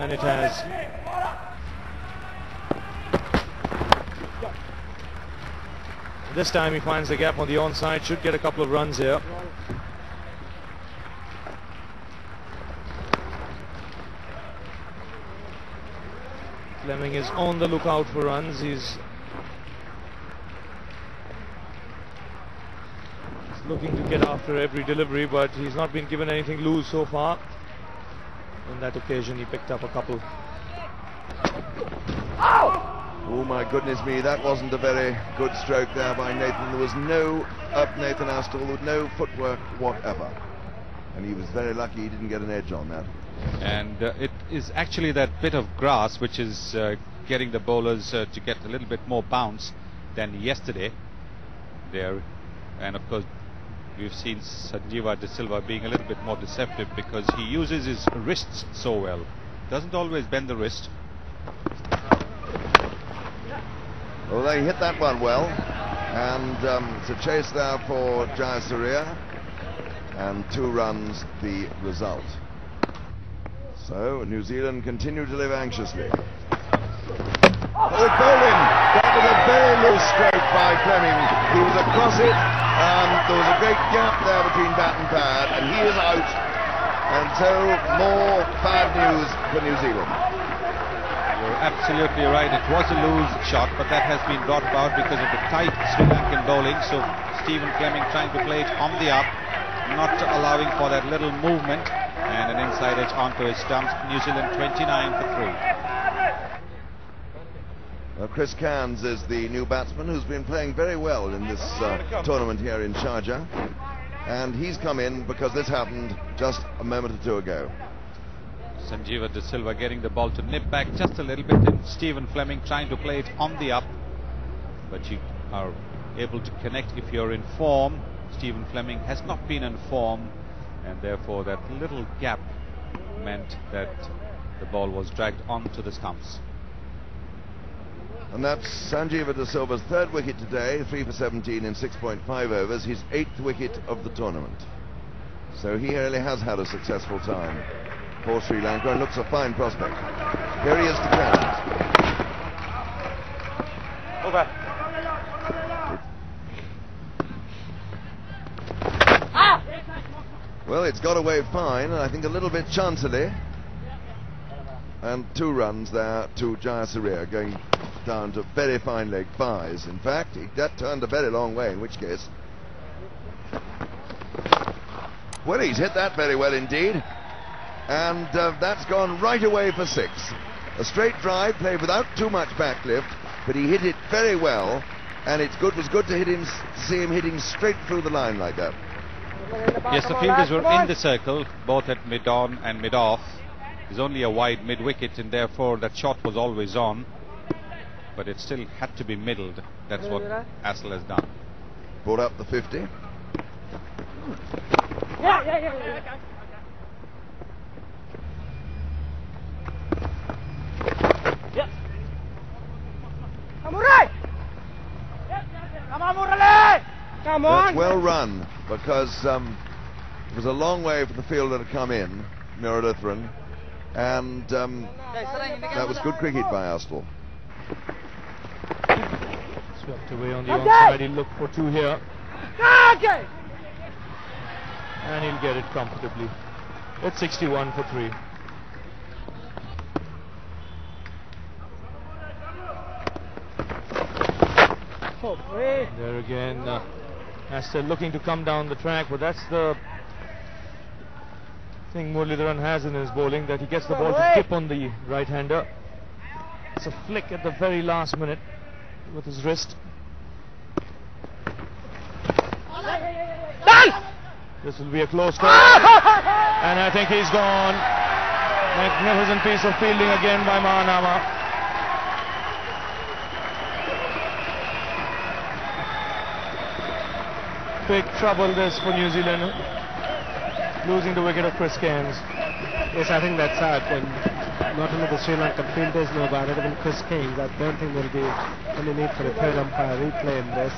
And it has. This time he finds the gap on the onside, should get a couple of runs here. Fleming is on the lookout for runs. He's looking to get after every delivery, but he's not been given anything loose so far. On that occasion he picked up a couple. Oh my goodness me, that wasn't a very good stroke there by Nathan. There was no up Nathan Astle with no footwork whatever. And he was very lucky he didn't get an edge on that. And it is actually that bit of grass which is getting the bowlers to get a little bit more bounce than yesterday there. And of course we've seen Sanjeeva De Silva being a little bit more deceptive because he uses his wrists so well. Doesn't always bend the wrist. Well, they hit that one well, and it's a chase there for Jayasuriya, and 2 runs the result. So New Zealand continue to live anxiously. Oh, bowling! That was a very loose stroke by Fleming. He was across it, there was a great gap there between bat and pad, and he is out. And so more bad news for New Zealand. You're absolutely right, it was a loose shot, but that has been brought about because of the tight Sri Lankan bowling. So Stephen Fleming trying to play it on the up, not allowing for that little movement, and an inside edge onto his stumps. New Zealand 29 for 3. Chris Cairns is the new batsman who's been playing very well in this tournament here in Sharjah, and he's come in because this happened just a moment or two ago. Sanjeeva De Silva getting the ball to nip back just a little bit, and Stephen Fleming trying to play it on the up, but you are able to connect if you're in form. Stephen Fleming has not been in form, and therefore that little gap meant that the ball was dragged onto the stumps. And that's Sanjeeva De Silva's 3rd wicket today, 3 for 17 in 6.5 overs, his 8th wicket of the tournament. So he really has had a successful time for Sri Lanka and looks a fine prospect. Here he is to Cairns. Over. Well, it's got away fine, and I think a little bit chancery. And 2 runs there to Jayasuriya, going down to very fine leg byes. In fact, that turned a very long way, in which case... Well, he's hit that very well indeed. And that's gone right away for 6. A straight drive, played without too much backlift, but he hit it very well, and it was good to see him hitting straight through the line like that. Yes, the fielders were in the circle, both at mid-on and mid-off. There's only a wide mid-wicket, and therefore that shot was always on, but it still had to be middled. That's what Astle has done. Brought up the 50. Come on! That's well run, because it was a long way for the fielder to come in, Murugathran, and that was good cricket by Astle. Swept away on the onside, he'll look for 2 here. And he'll get it comfortably. It's 61 for 3. There again, Astle looking to come down the track, but that's the thing Muralidharan has in his bowling, that he gets the ball to dip on the right-hander. It's a flick at the very last minute with his wrist. Done! This will be a close call. And I think he's gone. Magnificent piece of fielding again by Mahanama. Big trouble this for New Zealand, losing the wicket of Chris Cairns. Yes, I think that's sad. And not only the Sri Lankan fielders know about it, even Chris Cairns. I don't think there'll be any need for a 3rd umpire replay in this.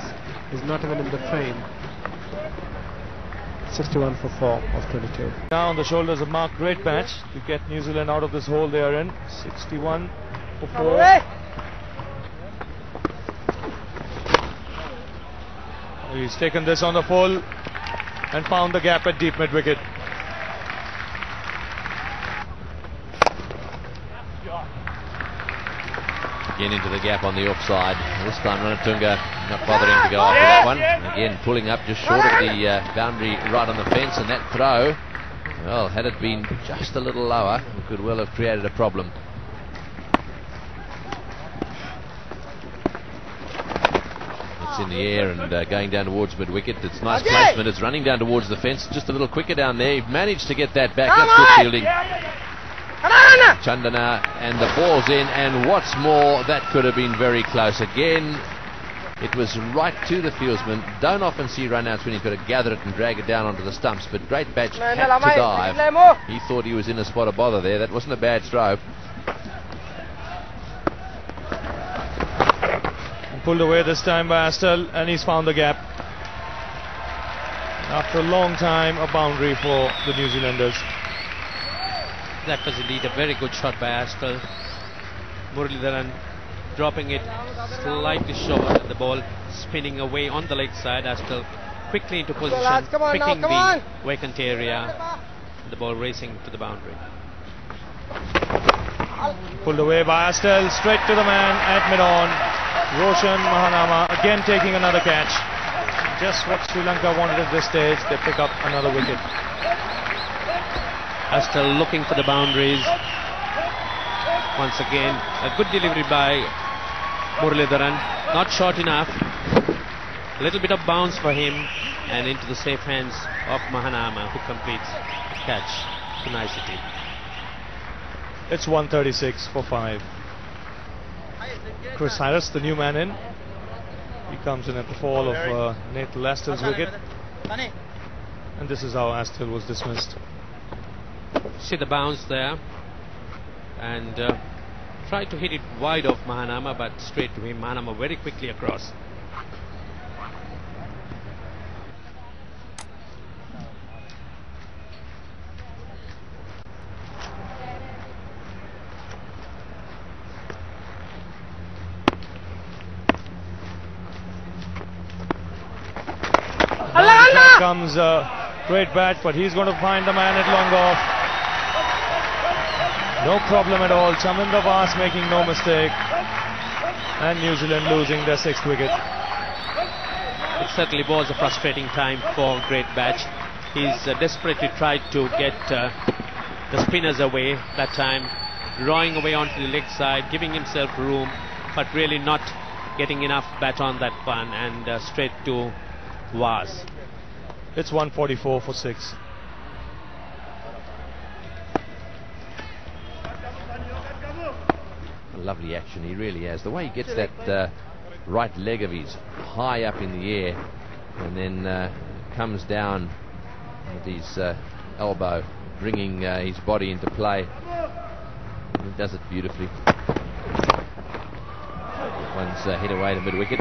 He's not even in the frame. 61 for 4 of 22. Now on the shoulders of Mark, great match to get New Zealand out of this hole they are in. 61 for 4. He's taken this on the full and found the gap at deep mid wicket. Again into the gap on the offside. This time Ranatunga not bothering to go after that one. Again pulling up just short of the boundary right on the fence, and that throw, well, had it been just a little lower, it could well have created a problem. It's in the air and going down towards mid wicket. It's nice placement. It's running down towards the fence, just a little quicker down there. He managed to get that back. That's good fielding. Chandana, and the ball's in, and what's more, that could have been very close. Again, it was right to the fieldsman. Don't often see run-outs when you've got to gather it and drag it down onto the stumps, but great batch had to dive. He thought he was in a spot of bother there. That wasn't a bad throw. Pulled away this time by Astle, and he's found the gap. After a long time, a boundary for the New Zealanders. That was indeed a very good shot by Astle. Muralidharan dropping it slightly short, the ball spinning away on the leg side. Astle quickly into position, picking the vacant area, the ball racing to the boundary. Pulled away by Astle, straight to the man at mid-on. Roshan Mahanama again taking another catch. Just what Sri Lanka wanted at this stage. They pick up another wicket. Astle looking for the boundaries. Once again, a good delivery by Muralidharan. Not short enough. A little bit of bounce for him, and into the safe hands of Mahanama, who completes the catch to nicety. It's 136 for 5. Chris Harris, the new man in. He comes in at the fall of Nathan Astle's wicket. And this is how Astle was dismissed. See the bounce there, and tried to hit it wide of Mahanama, but straight to him. Mahanama very quickly across. Here comes a great bat, but he's going to find the man at long off. No problem at all. Chamindra Vas making no mistake, and New Zealand losing their 6th wicket. It certainly was a frustrating time for Great Batch. He's desperately tried to get the spinners away that time, drawing away onto the leg side, giving himself room, but really not getting enough bat on that one, and straight to Vas. It's 144 for 6. Lovely action, he really has. The way he gets that right leg of his high up in the air, and then comes down with his elbow, bringing his body into play. He does it beautifully. One's hit away to mid-wicket.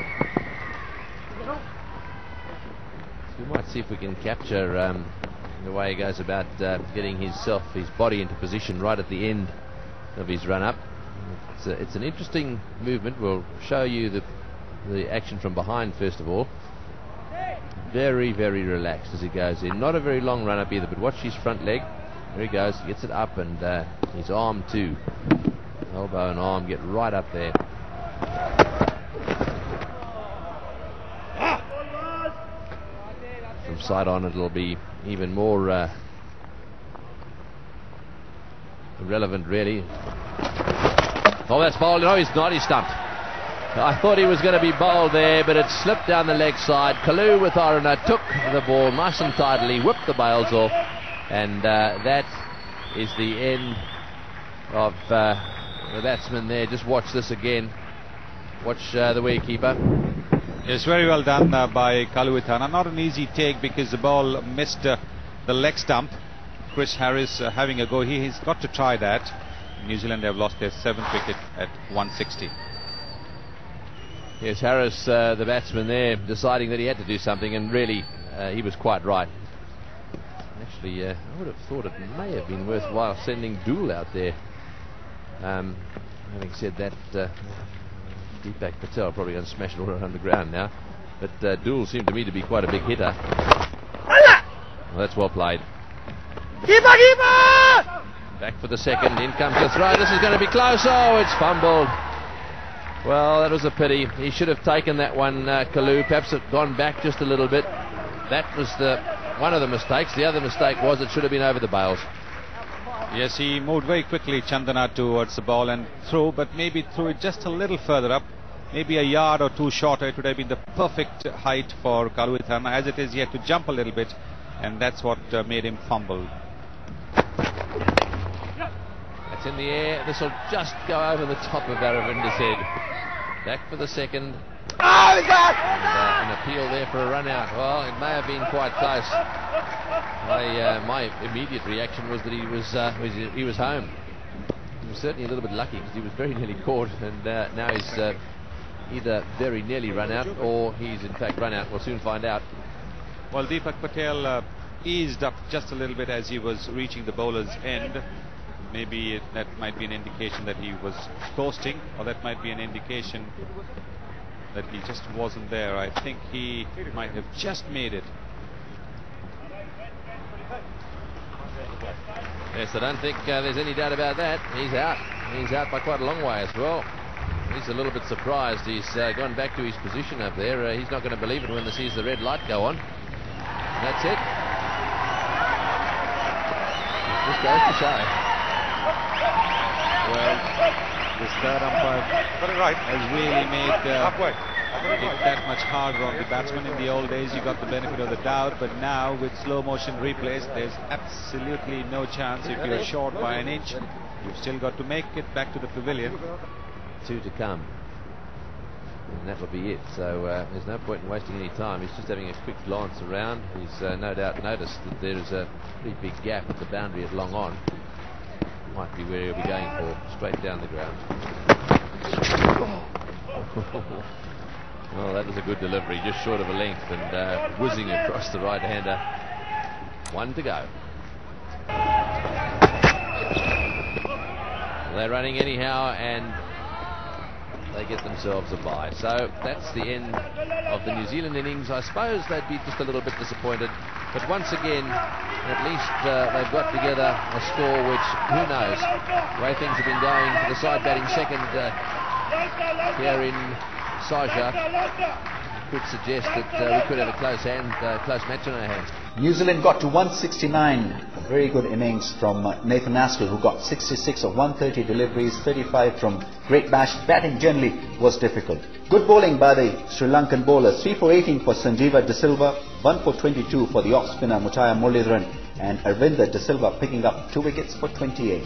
We might see if we can capture the way he goes about getting his body into position right at the end of his run-up. It's an interesting movement. We'll show you the action from behind first of all. Very, very relaxed as he goes in. Not a very long run-up either, but watch his front leg. There he goes, gets it up, and his arm too. Elbow and arm get right up there. From side on it'll be even more relevant really. Oh, that's bowled. No, he's not. He's stumped. I thought he was going to be bowled there, but it slipped down the leg side. Kalu with Aruna took the ball nice and tidily, whipped the bails off, and that is the end of the batsman there. Just watch this again. Watch the wicketkeeper. It's very well done by Kaluwithana. Not an easy take because the ball missed the leg stump. Chris Harris having a go. He's got to try that. New Zealand have lost their 7th wicket at 160. Yes, Harris, the batsman there, deciding that he had to do something, and really he was quite right. Actually, I would have thought it may have been worthwhile sending Dool out there. Having said that, Deepak Patel probably going to smash it all around the ground now. But Dool seemed to me to be quite a big hitter. Well, that's well played. Back for the second. In comes the throw. This is going to be close. Oh, it's fumbled. Well, that was a pity. He should have taken that one, Kalu. Perhaps it gone back just a little bit. That was one of the mistakes. The other mistake was it should have been over the bails. Yes, he moved very quickly, Chandana, towards the ball and threw, but maybe threw it just a little further up, maybe a yard or two shorter. It would have been the perfect height for Kaluvitharma. As it is, he had to jump a little bit, and that's what made him fumble. That's in the air. This will just go over the top of Aravinda's head. Back for the second. Oh, and an appeal there for a run out. Well, it may have been quite close. My immediate reaction was that he was home. He was certainly a little bit lucky because he was very nearly caught, and now he's either very nearly run out or he's in fact run out. We'll soon find out. Well, Deepak Patel eased up just a little bit as he was reaching the bowler's end. Maybe that might be an indication that he was coasting, or that might be an indication that he just wasn't there. I think he might have just made it. Yes, I don't think there's any doubt about that. He's out. He's out by quite a long way as well. He's a little bit surprised. He's gone back to his position up there. He's not going to believe it when he sees the red light go on. And that's it. Just goes to show. Well, this third umpire has really made it that much harder on the batsman. In the old days, you got the benefit of the doubt, but now with slow motion replays, there's absolutely no chance. If you're short by an inch, you've still got to make it back to the pavilion. 2 to come, and that will be it. So there's no point in wasting any time. He's just having a quick glance around. He's no doubt noticed that there is a pretty big gap at the boundary at long on. Might be where he'll be going for, straight down the ground. Well, that was a good delivery, just short of a length, and whizzing across the right-hander. 1 to go. They're running anyhow, and they get themselves a bye. So that's the end of the New Zealand innings. I suppose they'd be just a little bit disappointed, but once again, at least they've got together a score which, who knows, the way things have been going for the side batting second here in Sharjah, could suggest that we could have a close match in our hands. New Zealand got to 169. A very good innings from Nathan Askell, who got 66 of 130 deliveries, 35 from Great Bash. Batting generally was difficult. Good bowling by the Sri Lankan bowlers. 3 for 18 for Sanjeeva De Silva, 1 for 22 for the off spinner Muttiah Muralidharan, and Arvinda De Silva picking up 2 wickets for 28.